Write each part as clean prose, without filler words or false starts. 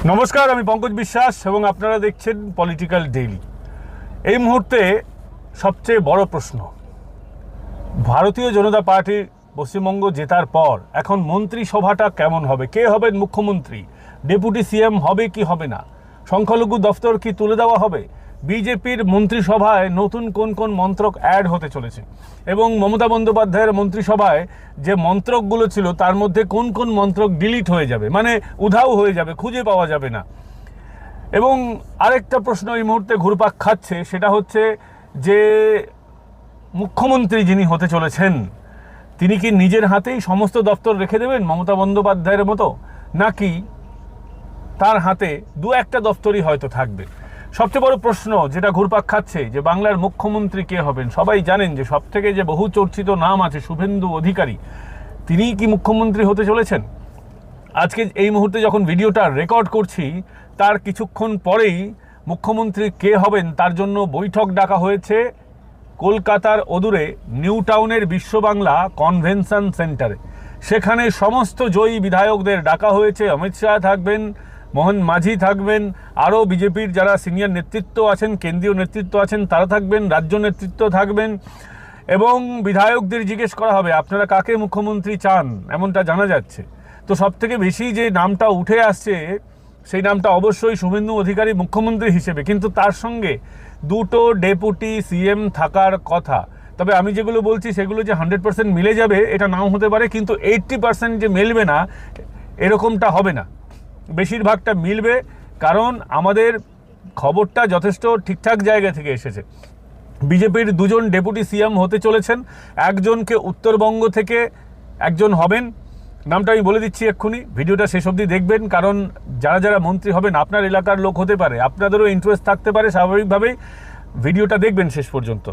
নমস্কার, আমি পঙ্কজ বিশ্বাস এবং আপনারা দেখছেন পলিটিক্যাল ডেইলি। এই মুহূর্তে সবচেয়ে বড় প্রশ্ন, ভারতীয় জনতা পার্টির পশ্চিমবঙ্গ জেতার পর এখন মন্ত্রিসভাটা কেমন হবে, কে হবেন মুখ্যমন্ত্রী, ডেপুটি সিএম হবে কি হবে না, সংখ্যালঘু দফতর কি তুলে দেওয়া হবে, বিজেপির মন্ত্রিসভায় নতুন কোন কোন মন্ত্রক অ্যাড হতে চলেছে এবং মমতা বন্দ্যোপাধ্যায়ের মন্ত্রিসভায় যে মন্ত্রকগুলো ছিল তার মধ্যে কোন কোন মন্ত্রক ডিলিট হয়ে যাবে, মানে উধাও হয়ে যাবে, খুঁজে পাওয়া যাবে না। এবং আরেকটা প্রশ্ন এই মুহূর্তে ঘুরপাক খাচ্ছে, সেটা হচ্ছে যে মুখ্যমন্ত্রী যিনি হতে চলেছেন তিনি কি নিজের হাতেই সমস্ত দপ্তর রেখে দেবেন মমতা বন্দ্যোপাধ্যায়ের মতো, নাকি তার হাতে দু একটা দপ্তরই হয়তো থাকবে। সবচেয়ে বড় প্রশ্ন যেটা ঘুরপাক খাচ্ছে যে বাংলার মুখ্যমন্ত্রী কে হবেন। সবাই জানেন যে সবথেকে যে বহু চর্চিত নাম আছে শুভেন্দু অধিকারী, তিনিই কি মুখ্যমন্ত্রী হতে চলেছেন। আজকে এই মুহূর্তে যখন ভিডিওটা রেকর্ড করছি তার কিছুক্ষণ পরেই মুখ্যমন্ত্রী কে হবেন তার জন্য বৈঠক ডাকা হয়েছে কলকাতার অদূরে নিউ টাউনের বিশ্ববাংলা কনভেনশন সেন্টারে। সেখানে সমস্ত জয়ী বিধায়কদের ডাকা হয়েছে। অমিত শাহ থাকবেন, মোহন মাঝি থাকবেন, আরও বিজেপির যারা সিনিয়র নেতৃত্ব আছেন, কেন্দ্রীয় নেতৃত্ব আছেন তারা থাকবেন, রাজ্য নেতৃত্ব থাকবেন এবং বিধায়কদের জিজ্ঞেস করা হবে আপনারা কাকে মুখ্যমন্ত্রী চান, এমনটা জানা যাচ্ছে। তো সবথেকে বেশি যে নামটা উঠে আসছে সেই নামটা অবশ্যই শুভেন্দু অধিকারী মুখ্যমন্ত্রী হিসেবে, কিন্তু তার সঙ্গে দুটো ডেপুটি সিএম থাকার কথা। তবে আমি যেগুলো বলছি সেগুলো যে 100% মিলে যাবে এটা নাও হতে পারে, কিন্তু 80% যে মিলবে না এরকমটা হবে না, বেশিরভাগটা মিলবে। কারণ আমাদের খবরটা যথেষ্ট ঠিকঠাক জায়গা থেকে এসেছে। বিজেপির দুজন ডেপুটি সিএম হতে চলেছেন, একজনকে উত্তরবঙ্গ থেকে একজন হবেন, নামটা আমি বলে দিচ্ছি এক্ষুনি, ভিডিওটা শেষ অবধি দেখবেন। কারণ যারা যারা মন্ত্রী হবেন আপনার এলাকার লোক হতে পারে, আপনাদেরও ইন্টারেস্ট থাকতে পারে, স্বাভাবিকভাবেই ভিডিওটা দেখবেন শেষ পর্যন্ত।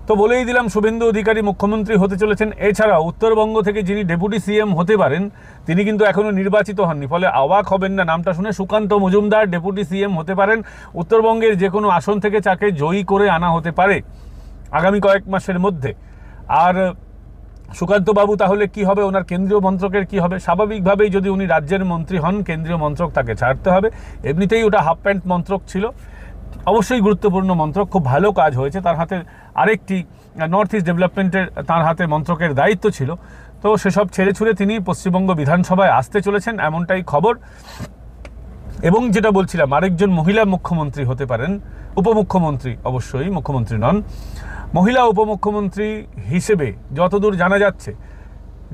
তো বলেই দিলাম শুভেন্দু অধিকারী মুখ্যমন্ত্রী হতে চলেছেন। এছাড়াও উত্তরবঙ্গ থেকে যিনি ডেপুটি সিএম হতে পারেন তিনি কিন্তু এখনও নির্বাচিত হননি, ফলে অবাক হবেন না নামটা শুনে। সুকান্ত মজুমদার ডেপুটি সিএম হতে পারেন, উত্তরবঙ্গের যে কোনো আসন থেকে তাকে জয়ী করে আনা হতে পারে আগামী কয়েক মাসের মধ্যে। আর সুকান্ত বাবু তাহলে কি হবে, ওনার কেন্দ্রীয় মন্ত্রকের কি হবে? স্বাভাবিকভাবেই যদি উনি রাজ্যের মন্ত্রী হন কেন্দ্রীয় মন্ত্রক তাকে ছাড়তে হবে। এমনিতেই ওটা হাফ প্যান্ট মন্ত্রক ছিল, অবশ্যই গুরুত্বপূর্ণ মন্ত্রক, খুব ভালো কাজ হয়েছে। তার হাতে আরেকটি নর্থ ইস্ট ডেভেলপমেন্টের তার হাতে মন্ত্রকের দায়িত্ব ছিল। তো সেসব ছেড়ে ছুড়ে তিনি পশ্চিমবঙ্গ বিধানসভায় আসতে চলেছেন, এমনটাই খবর। এবং যেটা বলছিলাম, আরেকজন মহিলা মুখ্যমন্ত্রী হতে পারেন, উপমুখ্যমন্ত্রী, অবশ্যই মুখ্যমন্ত্রী নন, মহিলা উপমুখ্যমন্ত্রী হিসেবে যতদূর জানা যাচ্ছে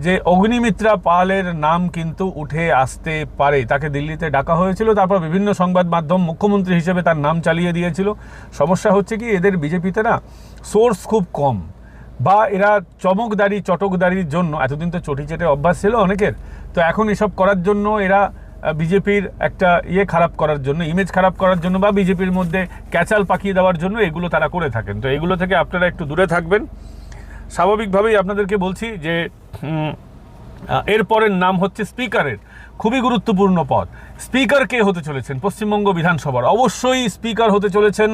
যে অগ্নিমিত্রা পালের নাম কিন্তু উঠে আসতে পারে। তাকে দিল্লিতে ডাকা হয়েছিল, তারপর বিভিন্ন সংবাদ মাধ্যম মুখ্যমন্ত্রী হিসেবে তার নাম চালিয়ে দিয়েছিল। সমস্যা হচ্ছে কি, এদের বিজেপিতে না সোর্স খুব কম, বা এরা চমকদারি চটকদারির জন্য, এতদিন তো চটি চেটে অভ্যাস ছিল অনেকের, তো এখন এসব করার জন্য এরা বিজেপির একটা খারাপ করার জন্য, ইমেজ খারাপ করার জন্য বা বিজেপির মধ্যে ক্যাচাল পাকিয়ে দেওয়ার জন্য এগুলো তারা করে থাকেন। তো এগুলো থেকে আপনারা একটু দূরে থাকবেন। স্বাভাবিকভাবেই আপনাদেরকে বলছি যে এরপরের নাম হচ্ছে স্পিকারের, খুবই গুরুত্বপূর্ণ পদ। স্পিকার কে হতে চলেছেন পশ্চিমবঙ্গ বিধানসভার? অবশ্যই স্পিকার হতে চলেছেন,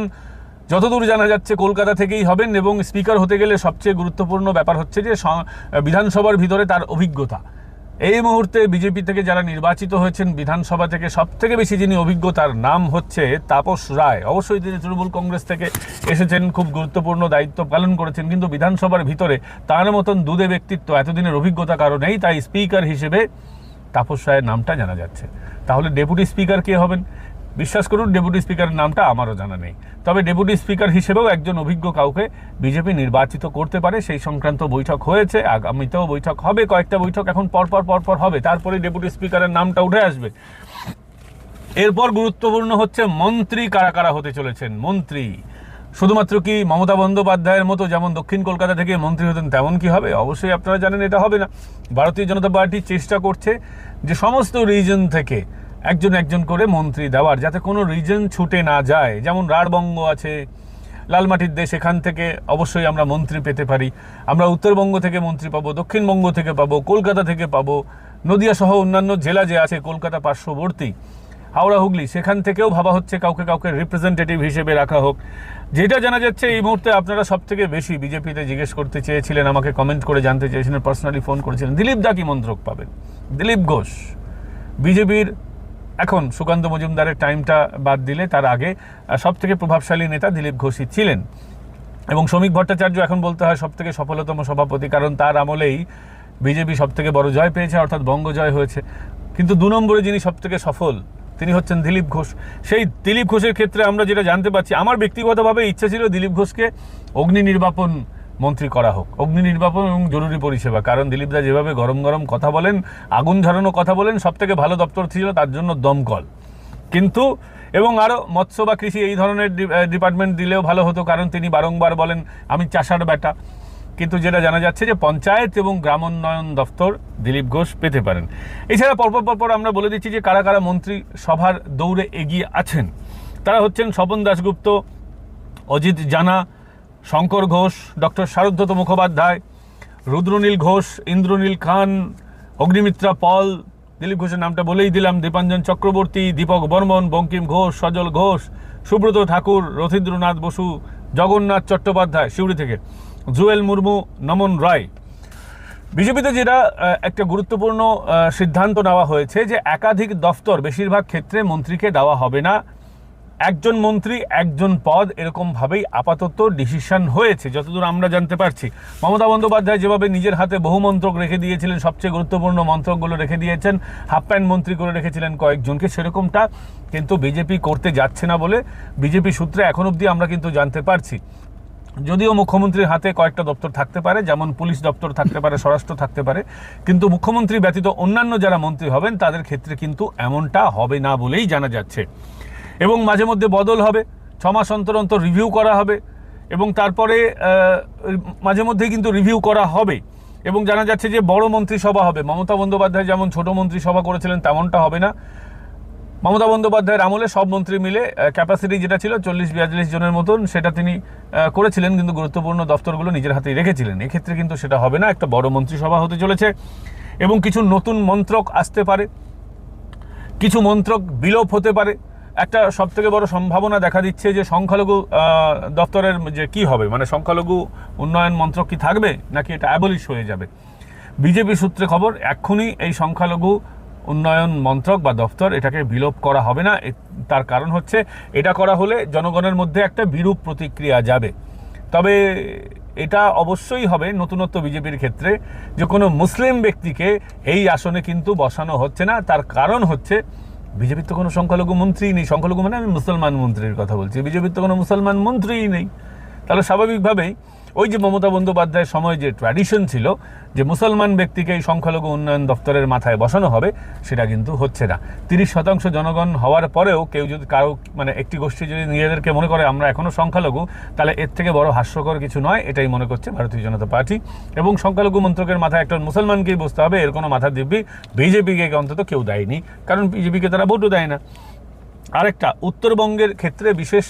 যতদূর জানা যাচ্ছে কলকাতা থেকেই হবেন। এবং স্পিকার হতে গেলে সবচেয়ে গুরুত্বপূর্ণ ব্যাপার হচ্ছে যে বিধানসভার ভিতরে তার অভিজ্ঞতা। এই মুহূর্তে বিজেপি থেকে যারা নির্বাচিত হয়েছেন বিধানসভা থেকে, সবথেকে বেশি যিনি অভিজ্ঞতার নাম হচ্ছে তাপস রায়। অবশ্যই তিনি তৃণমূল কংগ্রেস থেকে এসেছেন, খুব গুরুত্বপূর্ণ দায়িত্ব পালন করেছেন, কিন্তু বিধানসভার ভিতরে তার মতন দুধে ব্যক্তিত্ব, এতদিনের অভিজ্ঞতা কারো নেই। তাই স্পিকার হিসেবে তাপস রায়ের নামটা জানা যাচ্ছে। তাহলে ডেপুটি স্পিকার কে হবেন? বিশ্বাস করুন ডেপুটি স্পিকারের নামটা আমারও জানা নেই, তবে ডেপুটি স্পিকার হিসেবেও একজন অভিজ্ঞ কাউকে বিজেপি নির্বাচিত করতে পারে। সেই সংক্রান্ত বৈঠক হয়েছে, আগামীতেও বৈঠক হবে, কয়েকটা বৈঠক এখন পরপর হবে, তারপরে ডেপুটি স্পিকারের নামটা উঠে আসবে। এরপর গুরুত্বপূর্ণ হচ্ছে মন্ত্রী কারা কারা হতে চলেছেন। মন্ত্রী শুধুমাত্র কি মমতা বন্দ্যোপাধ্যায়ের মতো যেমন দক্ষিণ কলকাতা থেকে মন্ত্রী হতেন তেমন কি হবে? অবশ্যই আপনারা জানেন এটা হবে না। ভারতীয় জনতা পার্টি চেষ্টা করছে যে সমস্ত রিজন থেকে একজন একজন করে মন্ত্রী দেওয়ার, যাতে কোনো রিজন ছুটে না যায়। যেমন রাঢ়বঙ্গ আছে, লালমাটির দেশ, এখান থেকে অবশ্যই আমরা মন্ত্রী পেতে পারি। আমরা উত্তরবঙ্গ থেকে মন্ত্রী পাবো, দক্ষিণবঙ্গ থেকে পাবো, কলকাতা থেকে পাবো, নদিয়া সহ অন্যান্য জেলা যে আছে কলকাতা পার্শ্ববর্তী, হাওড়া হুগলি, সেখান থেকেও ভাবা হচ্ছে কাউকে রিপ্রেজেন্টেটিভ হিসেবে রাখা হোক। যেটা জানা যাচ্ছে এই মুহূর্তে আপনারা সবথেকে বেশি বিজেপিতে জিজ্ঞেস করতে চেয়েছিলেন, আমাকে কমেন্ট করে জানতে চেয়েছিলেন, পার্সোনালি ফোন করেছিলেন, দিলীপ দা কি মন্ত্রক পাবেন? দিলীপ ঘোষ বিজেপির এখন সুকান্ত মজুমদারের টাইমটা বাদ দিলে তার আগে সবথেকে প্রভাবশালী নেতা দিলীপ ঘোষই ছিলেন, এবং শ্রমিক ভট্টাচার্য এখন বলতে হয় সবথেকে সফলতম সভাপতি, কারণ তার আমলেই বিজেপি সবথেকে বড় জয় পেয়েছে, অর্থাৎ বঙ্গ জয় হয়েছে। কিন্তু 2 নম্বরে যিনি সবথেকে সফল তিনি হচ্ছেন দিলীপ ঘোষ। সেই দিলীপ ঘোষের ক্ষেত্রে আমরা যেটা জানতে পারছি, আমার ব্যক্তিগতভাবে ইচ্ছা ছিল দিলীপ ঘোষকে অগ্নি নির্বাপন মন্ত্রী করা হোক, অগ্নি নির্বাপন এবং জরুরি পরিষেবা, কারণ দিলীপদা যেভাবে গরম গরম কথা বলেন, আগুন ঝরানো কথা বলেন, সবথেকে ভালো দপ্তর ছিল তার জন্য দমকল। কিন্তু এবং আরও মৎস্য বা কৃষি এই ধরনের ডিপার্টমেন্ট দিলেও ভালো হতো, কারণ তিনি বারংবার বলেন আমি চাষার বেটা। কিন্তু যেটা জানা যাচ্ছে যে পঞ্চায়েত এবং গ্রামোন্নয়ন দপ্তর দিলীপ ঘোষ পেতে পারেন। এছাড়া পরপর আমরা বলে দিচ্ছি যে কারা কারা মন্ত্রী সভার দৌড়ে এগিয়ে আছেন। তারা হচ্ছেন স্বপন দাশগুপ্ত, অজিত জানা, শঙ্কর ঘোষ, ডক্টর শারদত্ত মুখোপাধ্যায়, রুদ্রনীল ঘোষ, ইন্দ্রনীল খান, অগ্নিমিত্রা পল, দিলীপ ঘোষের নামটা বলেই দিলাম, দীপাঞ্জন চক্রবর্তী, দীপক বর্মন, বঙ্কিম ঘোষ, সজল ঘোষ, সুব্রত ঠাকুর, রথীন্দ্রনাথ বসু, জগন্নাথ চট্টোপাধ্যায় শিউড়ি থেকে, জুয়েল মুর্মু, নমন রায়। বিজেপিতে যেটা একটা গুরুত্বপূর্ণ সিদ্ধান্ত নেওয়া হয়েছে যে একাধিক দফতর বেশিরভাগ ক্ষেত্রে মন্ত্রীকে দেওয়া হবে না, একজন মন্ত্রী একজন পদ, এরকমভাবেই আপাতত ডিসিশন হয়েছে যতদূর আমরা জানতে পারছি। মমতা বন্দ্যোপাধ্যায় যেভাবে নিজের হাতে বহু মন্ত্রক রেখে দিয়েছিলেন, সবচেয়ে গুরুত্বপূর্ণ মন্ত্রকগুলো রেখে দিয়েছেন, হাফ প্যান্ট মন্ত্রী করে রেখেছিলেন কয়েকজনকে, সেরকমটা কিন্তু বিজেপি করতে যাচ্ছে না বলে বিজেপি সূত্রে এখন অবধি আমরা কিন্তু জানতে পারছি। যদিও মুখ্যমন্ত্রীর হাতে কয়েকটা দপ্তর থাকতে পারে, যেমন পুলিশ দপ্তর থাকতে পারে, স্বরাষ্ট্র থাকতে পারে, কিন্তু মুখ্যমন্ত্রী ব্যতীত অন্যান্য যারা মন্ত্রী হবেন তাদের ক্ষেত্রে কিন্তু এমনটা হবে না বলেই জানা যাচ্ছে। এবং মাঝে মধ্যে বদল হবে, 6 মাস অন্তর অন্তর রিভিউ করা হবে, এবং তারপরে মাঝে মধ্যেই কিন্তু রিভিউ করা হবে। এবং জানা যাচ্ছে যে বড় মন্ত্রিসভা হবে। মমতা বন্দ্যোপাধ্যায় যেমন ছোট মন্ত্রিসভা করেছিলেন তেমনটা হবে না। মমতা বন্দ্যোপাধ্যায়ের আমলে সব মন্ত্রী মিলে ক্যাপাসিটি যেটা ছিল 40-42 জনের মতন, সেটা তিনি করেছিলেন, কিন্তু গুরুত্বপূর্ণ দপ্তরগুলো নিজের হাতেই রেখেছিলেন। এক্ষেত্রে কিন্তু সেটা হবে না, একটা বড় মন্ত্রিসভা হতে চলেছে, এবং কিছু নতুন মন্ত্রক আসতে পারে, কিছু মন্ত্রক বিলোপ হতে পারে। একটা সবথেকে বড় সম্ভাবনা দেখা দিচ্ছে যে সংখ্যালঘু দপ্তরের যে কি হবে, মানে সংখ্যালঘু উন্নয়ন মন্ত্রক কি থাকবে নাকি এটা অ্যাবলিশ হয়ে যাবে। বিজেপি সূত্রে খবর এক্ষুনি এই সংখ্যালঘু উন্নয়ন মন্ত্রক বা দপ্তর এটাকে বিলোপ করা হবে না। তার কারণ হচ্ছে এটা করা হলে জনগণের মধ্যে একটা বিরূপ প্রতিক্রিয়া যাবে। তবে এটা অবশ্যই হবে নতুনত্ব বিজেপির ক্ষেত্রে যে কোনো মুসলিম ব্যক্তিকে এই আসনে কিন্তু বসানো হচ্ছে না। তার কারণ হচ্ছে বিজেপির তো কোনো সংখ্যালঘু মন্ত্রী নেই। সংখ্যালঘু মানে আমি মুসলমান মন্ত্রীর কথা বলছি, বিজেপির তো কোনো মুসলমান মন্ত্রীই নেই। তাহলে স্বাভাবিকভাবেই ওই যে মমতা বন্দ্যোপাধ্যায়ের সময় যে ট্র্যাডিশন ছিল যে মুসলমান ব্যক্তিকে এই সংখ্যালঘু উন্নয়ন দপ্তরের মাথায় বসানো হবে, সেটা কিন্তু হচ্ছে না। 30% জনগণ হওয়ার পরেও কেউ যদি কারো মানে একটি গোষ্ঠী যদি নিজেদেরকে মনে করে আমরা এখনও সংখ্যালঘু, তাহলে এর থেকে বড় হাস্যকর কিছু নয়, এটাই মনে করছে ভারতীয় জনতা পার্টি। এবং সংখ্যালঘু মন্ত্রকের মাথায় একটা মুসলমানকেই বসতে হবে এর কোনো মাথা দিব্যি বিজেপিকে অন্তত কেউ দেয়নি, কারণ বিজেপিকে তারা ভোটও দেয় না। আরেকটা, উত্তরবঙ্গের ক্ষেত্রে বিশেষ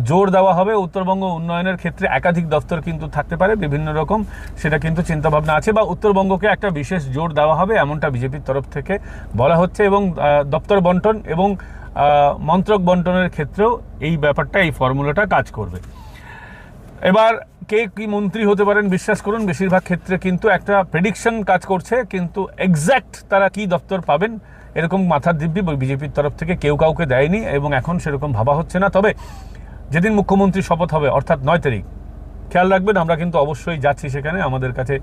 জোর দেওয়া হবে। উত্তরবঙ্গ উন্নয়নের ক্ষেত্রে একাধিক দপ্তর কিন্তু থাকতে পারে বিভিন্ন রকম, সেটা কিন্তু চিন্তাভাবনা আছে, বা উত্তরবঙ্গকে একটা বিশেষ জোর দেওয়া হবে এমনটা বিজেপির তরফ থেকে বলা হচ্ছে। এবং দপ্তর বন্টন এবং মন্ত্রক বন্টনের ক্ষেত্রেও এই ব্যাপারটা, এই ফর্মুলাটা কাজ করবে। এবার কে কি মন্ত্রী হতে পারেন, বিশ্বাস করুন বেশিরভাগ ক্ষেত্রে কিন্তু একটা প্রেডিকশন কাজ করছে, কিন্তু এক্স্যাক্ট তারা কি দপ্তর পাবেন এরকম মাথার দিব্যি বিজেপির তরফ থেকে কেউ কাউকে দেয়নি, এবং এখন সেরকম ভাবা হচ্ছে না। তবে যেদিন মুখ্যমন্ত্রী শপথ হবে অর্থাৎ 9 তারিখ, খেয়াল রাখবেন আমরা কিন্তু অবশ্যই যাচ্ছি সেখানে। আমাদের কাছে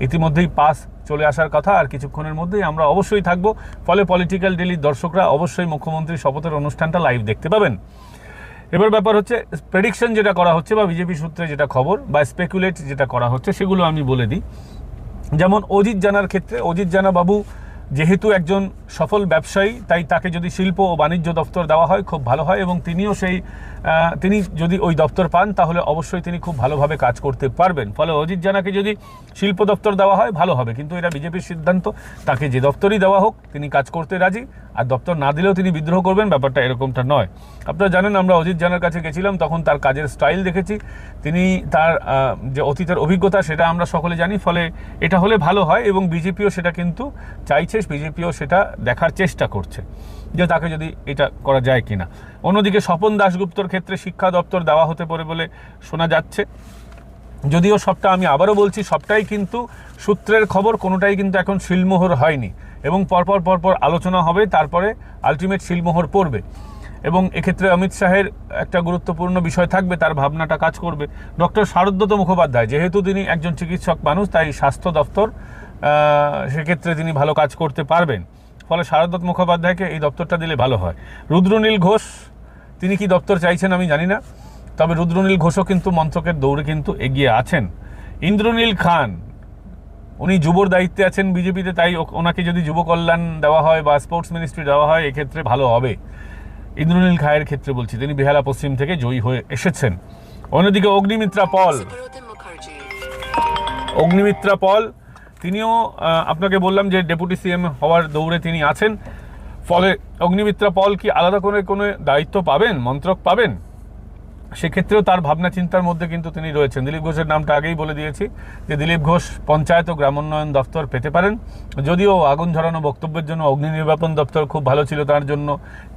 ইতিমধ্যেই পাস চলে আসার কথা, আর কিছুক্ষণের মধ্যেই আমরা অবশ্যই থাকবো। ফলে পলিটিক্যাল ডেইলির দর্শকরা অবশ্যই মুখ্যমন্ত্রী শপথের অনুষ্ঠানটা লাইভ দেখতে পাবেন। এবার ব্যাপার হচ্ছে প্রেডিকশন যেটা করা হচ্ছে বা বিজেপি সূত্রে যেটা খবর বা স্পেকুলেট যেটা করা হচ্ছে সেগুলো আমি বলে দিই। যেমন অজিত জানার ক্ষেত্রে, অজিত জানা বাবু যেহেতু একজন সফল ব্যবসায়ী, তাই তাকে যদি শিল্প ও বাণিজ্য দপ্তর দেওয়া হয় খুব ভালো হয়, এবং তিনি যদি ওই দপ্তর পান তাহলে অবশ্যই তিনি খুব ভালোভাবে কাজ করতে পারবেন। ফলে অজিত জানাকে যদি শিল্প দপ্তর দেওয়া হয় ভালো হবে, কিন্তু এটা বিজেপির সিদ্ধান্ত, তাকে যে দপ্তরই দেওয়া হোক তিনি কাজ করতে রাজি, আর দপ্তর না দিলেও তিনি বিদ্রোহ করবেন, ব্যাপারটা এরকমটা নয়। আপনারা জানেন আমরা অজিত জানার কাছে গেছিলাম, তখন তার কাজের স্টাইল দেখেছি, তিনি তার যে অতীতের অভিজ্ঞতা সেটা আমরা সকলে জানি। ফলে এটা হলে ভালো হয়, এবং বিজেপিও সেটা কিন্তু চাইছে, বিজেপিও সেটা দেখার চেষ্টা করছে যে তাকে যদি এটা করা যায় কিনা। অন্যদিকে স্বপন দাশগুপ্তর ক্ষেত্রে শিক্ষা দপ্তর দেওয়া হতে পারে বলে শোনা যাচ্ছে, যদিও সবটা আমি আবারও বলছি সবটাই কিন্তু সূত্রের খবর, কোনোটাই কিন্তু এখন শিলমোহর হয়নি। এবং পরপর পরপর আলোচনা হবে, তারপরে আলটিমেট সিলমোহর পড়বে। এবং এক্ষেত্রে অমিত শাহের একটা গুরুত্বপূর্ণ বিষয় থাকবে, তার ভাবনাটা কাজ করবে। ডক্টর শারদত্ত মুখোপাধ্যায়, যেহেতু তিনি একজন চিকিৎসক মানুষ, তাই স্বাস্থ্য দপ্তর সেক্ষেত্রে তিনি ভালো কাজ করতে পারবেন, ফলে শারদত্ত মুখোপাধ্যায়কে এই দপ্তরটা দিলে ভালো হয়। রুদ্রনীল ঘোষ, তিনি কি দপ্তর চাইছেন আমি জানি না, তবে রুদ্রনীল ঘোষও কিন্তু মন্ত্রকের দৌড়ে কিন্তু এগিয়ে আছেন। ইন্দ্রনীল খান, উনি যুবর দায়িত্বে আছেন বিজেপিতে, তাই ওনাকে যদি যুব কল্যাণ দেওয়া হয় বা স্পোর্টস মিনিস্ট্রি দেওয়া হয় এক্ষেত্রে ভালো হবে। ইন্দ্রনীল খায়ের ক্ষেত্রে বলছি, তিনি বেহালা পশ্চিম থেকে জয়ী হয়ে এসেছেন। অন্যদিকে অগ্নিমিত্রা পল, তিনিও আপনাকে বললাম যে ডেপুটি সিএম হওয়ার দৌড়ে তিনি আছেন, ফলে অগ্নিমিত্রা পল কি আলাদা করে কোনো দায়িত্ব পাবেন, মন্ত্রক পাবেন, সেক্ষেত্রেও তার ভাবনা চিন্তার মধ্যে কিন্তু তিনি রয়েছেন। দিলীপ ঘোষের নামটা আগেই বলে দিয়েছি যে দিলীপ ঘোষ পঞ্চায়েত ও গ্রামোন্নয়ন দপ্তর পেতে পারেন, যদিও আগুন ঝরানো বক্তব্যের জন্য অগ্নি নির্বাপন দপ্তর খুব ভালো ছিল তার জন্য,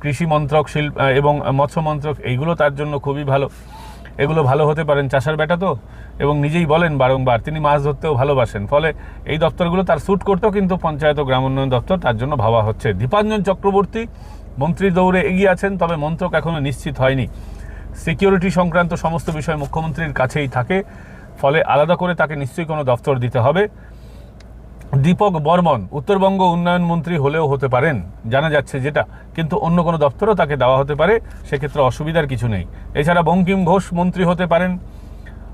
কৃষি মন্ত্রক, শিল্প এবং মৎস্য মন্ত্রক এইগুলো তার জন্য খুবই ভালো, এগুলো ভালো হতে পারেন, চাষার বেটা তো, এবং নিজেই বলেন বারংবার তিনি মাছ ধরতেও ভালোবাসেন, ফলে এই দপ্তরগুলো তার স্যুট করতেও, কিন্তু পঞ্চায়েত ও গ্রামোন্নয়ন দপ্তর তার জন্য ভাবা হচ্ছে। দীপাঞ্জন চক্রবর্তী মন্ত্রীর দৌড়ে এগিয়ে আছেন, তবে মন্ত্রক এখনও নিশ্চিত হয়নি। সিকিউরিটি সংক্রান্ত সমস্ত বিষয় মুখ্যমন্ত্রীর কাছেই থাকে, ফলে আলাদা করে তাকে নিশ্চয়ই কোনো দপ্তর দিতে হবে। দীপক বর্মন উত্তরবঙ্গ উন্নয়ন মন্ত্রী হলেও হতে পারেন, জানা যাচ্ছে যেটা, কিন্তু অন্য কোনো দপ্তরও তাকে দেওয়া হতে পারে, সেক্ষেত্রে অসুবিধার কিছু নেই। এছাড়া বঙ্কিম ঘোষ মন্ত্রী হতে পারেন,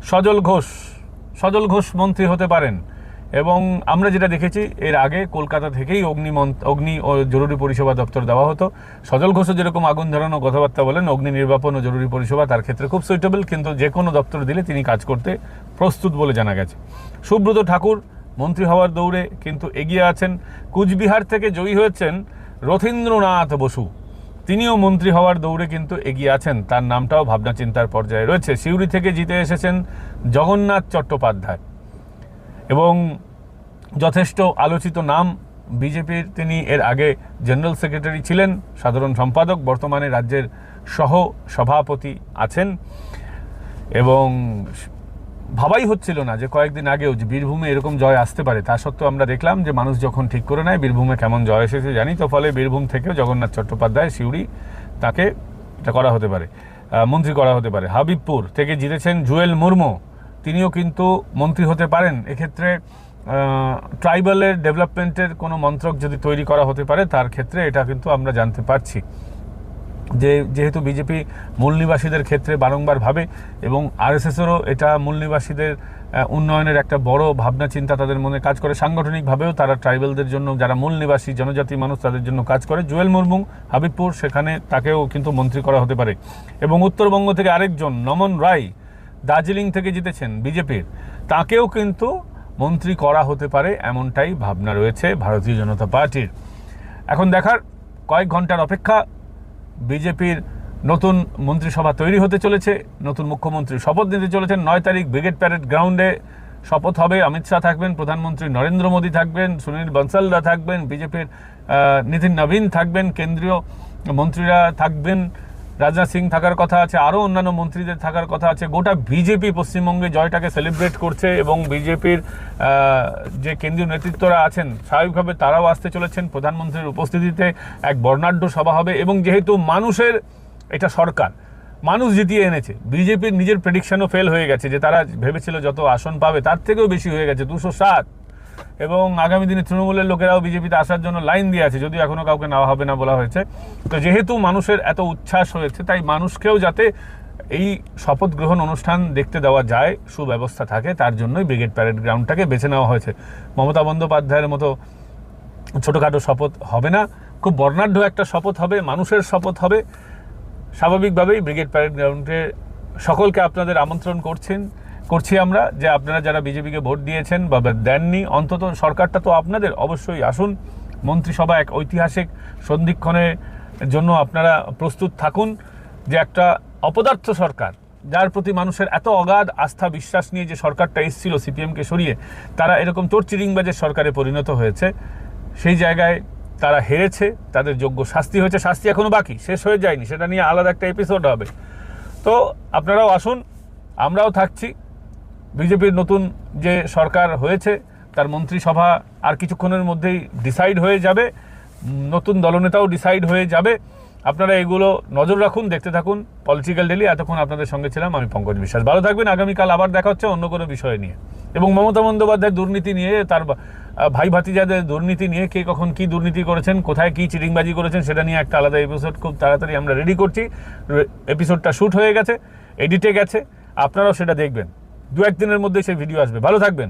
সজল ঘোষ মন্ত্রী হতে পারেন, এবং আমরা যেটা দেখেছি এর আগে কলকাতা থেকেই অগ্নি ও জরুরি পরিষেবা দপ্তর দেওয়া হতো। সজল ঘোষও যেরকম আগুন ধরানো কথাবার্তা বলেন, অগ্নি নির্বাপন ও জরুরি পরিষেবা তার ক্ষেত্রে খুব সুইটেবল, কিন্তু যে কোনো দপ্তর দিলে তিনি কাজ করতে প্রস্তুত বলে জানা গেছে। সুব্রত ঠাকুর মন্ত্রী হওয়ার দৌড়ে কিন্তু এগিয়ে আছেন। কুচবিহার থেকে জয়ী হয়েছেন রথীন্দ্রনাথ বসু, তিনিও মন্ত্রী হওয়ার দৌড়ে কিন্তু এগিয়ে আছেন, তার নামটাও ভাবনা চিন্তার পর্যায়ে রয়েছে। সিউড়ি থেকে জিতে এসেছেন জগন্নাথ চট্টোপাধ্যায়, এবং যথেষ্ট আলোচিত নাম বিজেপির, তিনি এর আগে জেনারেল সেক্রেটারি ছিলেন, সাধারণ সম্পাদক, বর্তমানে রাজ্যের সহ সভাপতি আছেন। এবং ভাবাই হচ্ছিল না যে কয়েকদিন আগেও যে বীরভূমে এরকম জয় আসতে পারে, তা সত্ত্বেও আমরা দেখলাম যে মানুষ যখন ঠিক করে নেয় বীরভূমে কেমন জয় এসেছে জানি তো, ফলে বীরভূম থেকেও জগন্নাথ চট্টোপাধ্যায় সিউড়ি, তাকে এটা করা হতে পারে, মন্ত্রী করা হতে পারে। হাবিবপুর থেকে জিতেছেন জুয়েল মুর্মু, তিনিও কিন্তু মন্ত্রী হতে পারেন। এক্ষেত্রে ট্রাইবালের ডেভেলপমেন্টের কোনো মন্ত্রক যদি তৈরি করা হতে পারে, তার ক্ষেত্রে এটা কিন্তু আমরা জানতে পারছি যে যেহেতু বিজেপি মূল নিবাসীদের ক্ষেত্রে বারংবার ভাবে, এবং আরএসএসেরও এটা মূল নিবাসীদের উন্নয়নের একটা বড় ভাবনা চিন্তা তাদের মনে কাজ করে, সাংগঠনিকভাবেও তারা ট্রাইবালদের জন্য, যারা মূল নিবাসী জনজাতি মানুষ তাদের জন্য কাজ করে। জুয়েল মুর্মু হাবিবপুর, সেখানে তাকেও কিন্তু মন্ত্রী করা হতে পারে। এবং উত্তরবঙ্গ থেকে আরেকজন নমন রায় দার্জিলিং থেকে জিতেছেন বিজেপির, তাকেও কিন্তু মন্ত্রী করা হতে পারে, এমনটাই ভাবনা রয়েছে ভারতীয় জনতা পার্টির। এখন দেখার, কয়েক ঘন্টার অপেক্ষা, বিজেপির নতুন মন্ত্রিসভা তৈরি হতে চলেছে, নতুন মুখ্যমন্ত্রী শপথ নিতে চলেছেন। 9 তারিখ ব্রিগেড প্যারেড গ্রাউন্ডে শপথ হবে, অমিত শাহ থাকবেন, প্রধানমন্ত্রী নরেন্দ্র মোদী থাকবেন, সুনীল বনসালদা থাকবেন, বিজেপির নীতিন নবীন থাকবেন, কেন্দ্রীয় মন্ত্রীরা থাকবেন, রাজনাথ সিং থাকার কথা আছে, আরও অন্যান্য মন্ত্রীদের থাকার কথা আছে। গোটা বিজেপি পশ্চিমবঙ্গে জয়টাকে সেলিব্রেট করছে, এবং বিজেপির যে কেন্দ্রীয় নেতৃত্বরা আছেন স্বাভাবিকভাবে তারাও আসতে চলেছেন। প্রধানমন্ত্রীর উপস্থিতিতে এক বর্ণাঢ্য সভা হবে, এবং যেহেতু মানুষের এটা সরকার, মানুষ জিতিয়ে এনেছে, বিজেপির নিজের প্রেডিকশনও ফেল হয়ে গেছে, যে তারা ভেবেছিল যত আসন পাবে তার থেকেও বেশি হয়ে গেছে, 207, এবং আগামী দিনে তৃণমূলের লোকেরাও বিজেপিতে আসার জন্য লাইন দিয়ে আছে, যদিও এখনও কাউকে নেওয়া হবে না বলা হয়েছে। তো যেহেতু মানুষের এত উচ্ছ্বাস হয়েছে, তাই মানুষকেও যাতে এই শপথ গ্রহণ অনুষ্ঠান দেখতে দেওয়া যায়, সুব্যবস্থা থাকে, তার জন্যই ব্রিগেড প্যারেড গ্রাউন্ডটাকে বেছে নেওয়া হয়েছে। মমতা বন্দ্যোপাধ্যায়ের মতো ছোটোখাটো শপথ হবে না, খুব বর্ণাঢ্য একটা শপথ হবে, মানুষের শপথ হবে। স্বাভাবিকভাবেই ব্রিগেড প্যারেড গ্রাউন্ডে সকলকে আপনাদের আমন্ত্রণ করছি আমরা, যে আপনারা যারা বিজেপিকে ভোট দিয়েছেন বা দেননি, অন্তত সরকারটা তো আপনাদের, অবশ্যই আসুন। মন্ত্রিসভা এক ঐতিহাসিক সন্ধিক্ষণের জন্য আপনারা প্রস্তুত থাকুন, যে একটা অপদার্থ সরকার, যার প্রতি মানুষের এত অগাধ আস্থা বিশ্বাস নিয়ে যে সরকারটা এসেছিল সিপিএমকে সরিয়ে, তারা এরকম চোরচিরিংবাজের সরকারে পরিণত হয়েছে, সেই জায়গায় তারা হেরেছে, তাদের যোগ্য শাস্তি হয়েছে, শাস্তি এখনও বাকি, শেষ হয়ে যায়নি, সেটা নিয়ে আলাদা একটা এপিসোড হবে। তো আপনারাও আসুন, আমরাও থাকছি। বিজেপির নতুন যে সরকার হয়েছে তার মন্ত্রিসভা আর কিছুক্ষণের মধ্যেই ডিসাইড হয়ে যাবে, নতুন দলনেতাও ডিসাইড হয়ে যাবে। আপনারা এগুলো নজর রাখুন, দেখতে থাকুন পলিটিক্যাল ডেইলি। এতক্ষণ আপনাদের সঙ্গে ছিলাম আমি পঙ্কজ বিশ্বাস। ভালো থাকবেন। আগামীকাল আবার দেখা হচ্ছে অন্য কোনো বিষয় নিয়ে, এবং মমতা বন্দ্যোপাধ্যায়ের দুর্নীতি নিয়ে, তার ভাই ভাতিজাদের দুর্নীতি নিয়ে, কে কখন কি দুর্নীতি করেছেন, কোথায় কি চিটিংবাজি করেছেন, সেটা নিয়ে একটা আলাদা এপিসোড খুব তাড়াতাড়ি আমরা রেডি করছি। এপিসোডটা শ্যুট হয়ে গেছে, এডিটে গেছে, আপনারাও সেটা দেখবেন। 2-1 দিনের মধ্যে সেই ভিডিও আসবে। ভালো থাকবেন।